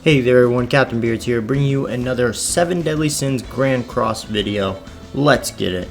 Hey there everyone, Captain BEARDZ here, bringing you another 7 Deadly Sins Grand Cross video. Let's get it.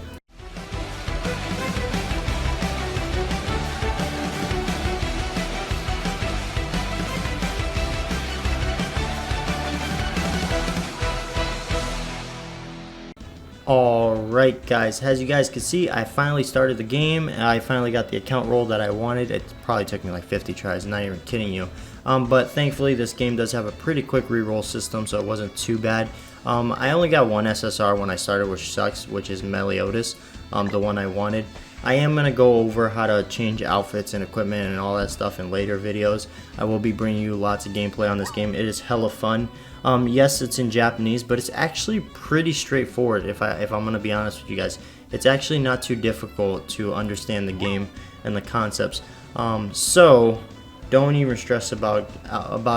Alright guys, as you guys can see, I finally started the game, and I finally got the account role that I wanted. It probably took me like 50 tries, not even kidding you. But thankfully this game does have a pretty quick reroll system, so it wasn't too bad. I only got one SSR when I started, which sucks, which is Meliodas, the one I wanted. I am going to go over how to change outfits and equipment and all that stuff in later videos. I will be bringing you lots of gameplay on this game. It is hella fun. Yes, it's in Japanese, but it's actually pretty straightforward if I'm going to be honest with you guys. It's actually not too difficult to understand the game and the concepts. So don't even stress about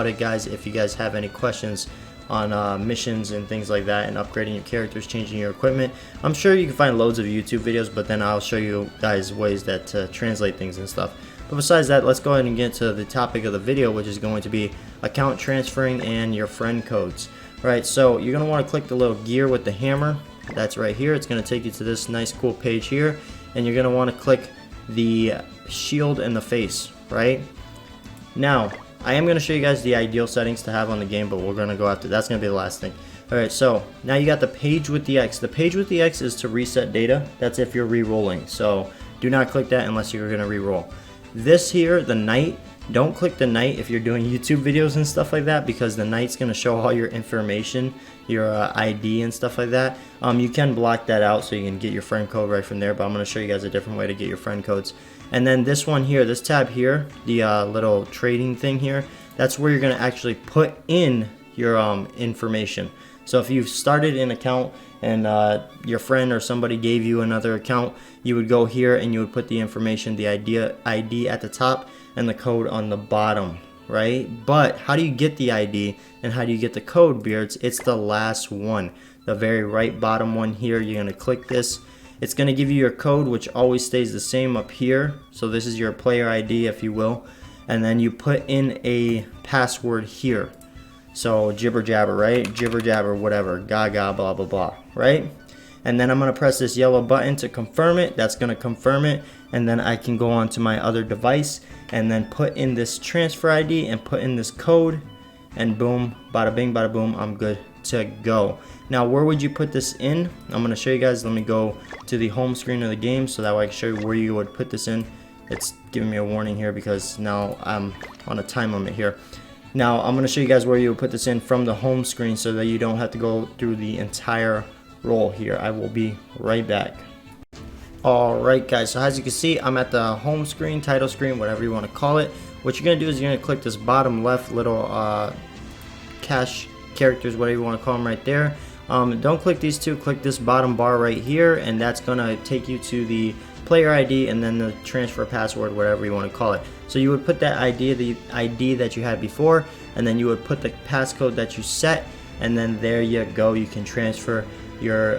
it, guys. If you guys have any questions on missions and things like that, and upgrading your characters, changing your equipment, I'm sure you can find loads of YouTube videos, but then I'll show you guys ways that to translate things and stuff. But besides that, let's go ahead and get to the topic of the video, which is going to be account transferring and your friend codes. Right, so you're going to want to click the little gear with the hammer. That's right here. It's going to take you to this nice cool page here, and you're going to want to click the shield and the face. Right now, I am going to show you guys the ideal settings to have on the game, but we're going to go after that's going to be the last thing. Alright, so now you got the page with the X. The page with the X is to reset data. That's if you're re-rolling, so do not click that unless you're going to re-roll. This here, the night, don't click the night if you're doing YouTube videos and stuff like that, because the night's going to show all your information, your ID and stuff like that. You can block that out so you can get your friend code right from there, but I'm going to show you guys a different way to get your friend codes. And then this one here, this tab here, the little trading thing here, that's where you're going to actually put in your information. So if you've started an account and your friend or somebody gave you another account, you would go here and you would put the information, the ID at the top and the code on the bottom, right? But how do you get the ID and how do you get the code, Beards? It's the last one, the very right bottom one here. You're going to click this. It's going to give you your code, which always stays the same up here. So this is your player ID, if you will. And then you put in a password here. So jibber jabber, right? Jibber jabber, whatever, gaga, blah, blah, blah, right? And then I'm going to press this yellow button to confirm it. That's going to confirm it. And then I can go on to my other device and then put in this transfer ID and put in this code. And boom, bada bing, bada boom, I'm good to go. Now, where would you put this in? I'm going to show you guys. Let me go to the home screen of the game so that way I can show you where you would put this in. It's giving me a warning here because now I'm on a time limit here. Now, I'm going to show you guys where you would put this in from the home screen so that you don't have to go through the entire roll here. I will be right back. Alright guys, so as you can see, I'm at the home screen, title screen, whatever you want to call it. What you're going to do is you're going to click this bottom left little cache characters, whatever you want to call them, right there. Don't click these two, click this bottom bar right here, and that's going to take you to the player ID and then the transfer password, whatever you want to call it. So you would put that ID, the ID that you had before, and then you would put the passcode that you set, and then there you go. You can transfer your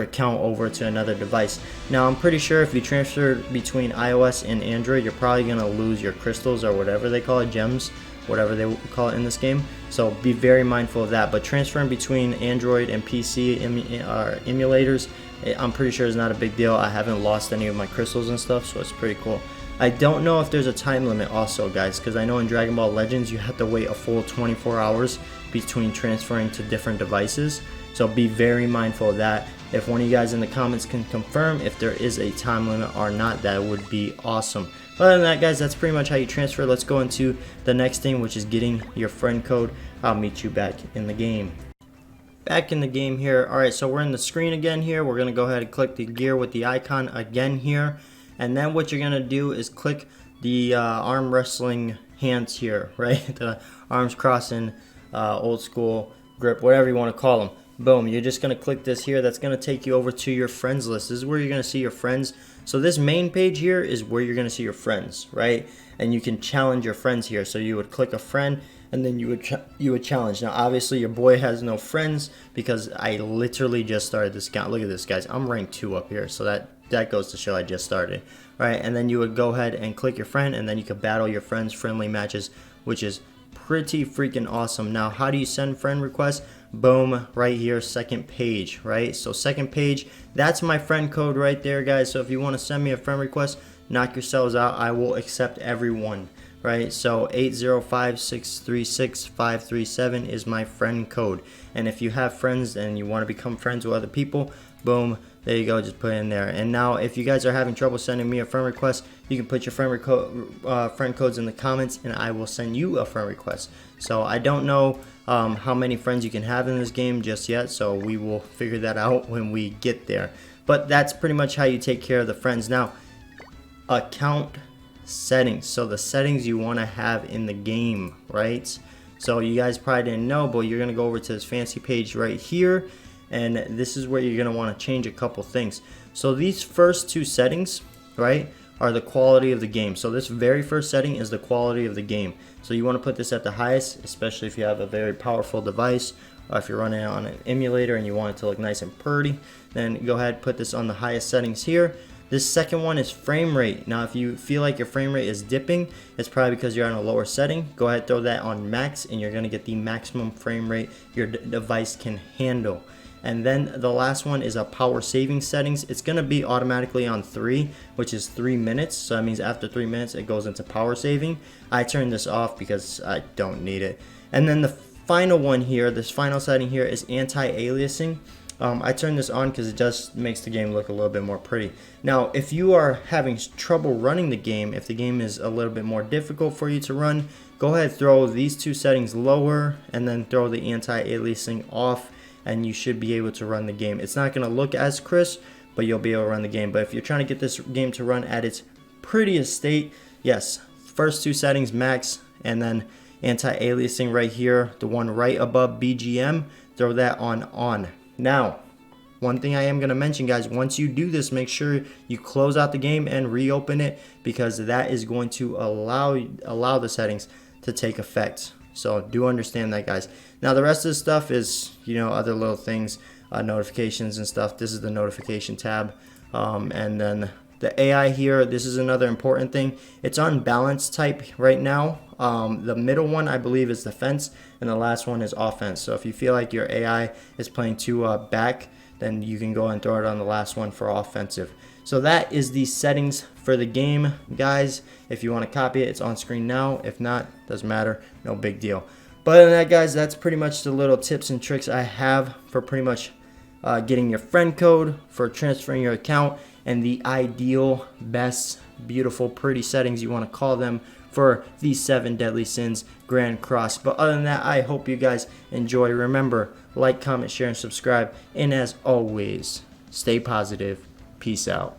account over to another device. Now, I'm pretty sure if you transfer between iOS and Android, you're probably gonna lose your crystals or whatever they call it, gems, whatever they call it in this game. So be very mindful of that. But transferring between Android and PC emulators, I'm pretty sure is not a big deal. I haven't lost any of my crystals and stuff, so it's pretty cool. I don't know if there's a time limit also, guys, because I know in Dragon Ball Legends you have to wait a full 24 hours between transferring to different devices. So be very mindful of that. If one of you guys in the comments can confirm if there is a time limit or not, that would be awesome. Other than that, guys, that's pretty much how you transfer. Let's go into the next thing, which is getting your friend code. I'll meet you back in the game. Back in the game here. Alright, so we're in the screen again here. We're going to go ahead and click the gear with the icon again here. And then what you're going to do is click the arm wrestling hands here, right? The arms crossing, old school grip, whatever you want to call them. Boom, you're just going to click this here. That's going to take you over to your friends list. This is where you're going to see your friends. So this main page here is where you're going to see your friends, right? And you can challenge your friends here. So you would click a friend and then you would challenge. Now, obviously, your boy has no friends because I literally just started this account. Look at this, guys. I'm rank 2 up here. So that goes to show I just started. All right, and then you would go ahead and click your friend, and then you could battle your friends, friendly matches, which is pretty freaking awesome. Now, how do you send friend requests? Boom, right here, second page, right? So second page, that's my friend code right there, guys. So if you want to send me a friend request, knock yourselves out. I will accept everyone, right? So 805-636-537 is my friend code. And if you have friends and you want to become friends with other people, boom, there you go, just put it in there. And now if you guys are having trouble sending me a friend request, you can put your friend codes in the comments and I will send you a friend request. So I don't know how many friends you can have in this game just yet, so we will figure that out when we get there. But that's pretty much how you take care of the friends. Now, account settings. So the settings you want to have in the game, right? So you guys probably didn't know, but you're going to go over to this fancy page right here, and this is where you're going to want to change a couple things. So these first two settings, right, are the quality of the game. So this very first setting is the quality of the game. So you want to put this at the highest, especially if you have a very powerful device, or if you're running it on an emulator and you want it to look nice and pretty, then go ahead and put this on the highest settings here. This second one is frame rate. Now if you feel like your frame rate is dipping, it's probably because you're on a lower setting. Go ahead, throw that on max, and you're going to get the maximum frame rate your device can handle. And then the last one is a power saving settings. It's going to be automatically on 3, which is 3 minutes. So that means after 3 minutes it goes into power saving. I turned this off because I don't need it. And then the final one here, this final setting here, is anti-aliasing. I turned this on because it just makes the game look a little bit more pretty. Now, if you are having trouble running the game, if the game is a little bit more difficult for you to run, go ahead, throw these two settings lower, and then throw the anti-aliasing off, and you should be able to run the game. It's not going to look as crisp, but you'll be able to run the game. But if you're trying to get this game to run at its prettiest state, yes, first two settings max, and then anti-aliasing right here, the one right above BGM, throw that on. Now, one thing I am going to mention, guys, once you do this, make sure you close out the game and reopen it, because that is going to allow the settings to take effect. So do understand that, guys. Now the rest of the stuff is, you know, other little things, notifications and stuff. This is the notification tab, and then the AI here, this is another important thing. It's on balance type right now. The middle one, I believe, is defense, and the last one is offense. So if you feel like your AI is playing too back, then you can go and throw it on the last one for offensive. So that is the settings for the game, guys. If you want to copy it, it's on screen now. If not, doesn't matter, no big deal. But other than that, guys, that's pretty much the little tips and tricks I have for pretty much getting your friend code, for transferring your account, and the ideal, best, beautiful, pretty settings, you want to call them, for these 7 deadly sins Grand Cross. But other than that, I hope you guys enjoy. Remember, like, comment, share, and subscribe. And as always, stay positive. Peace out.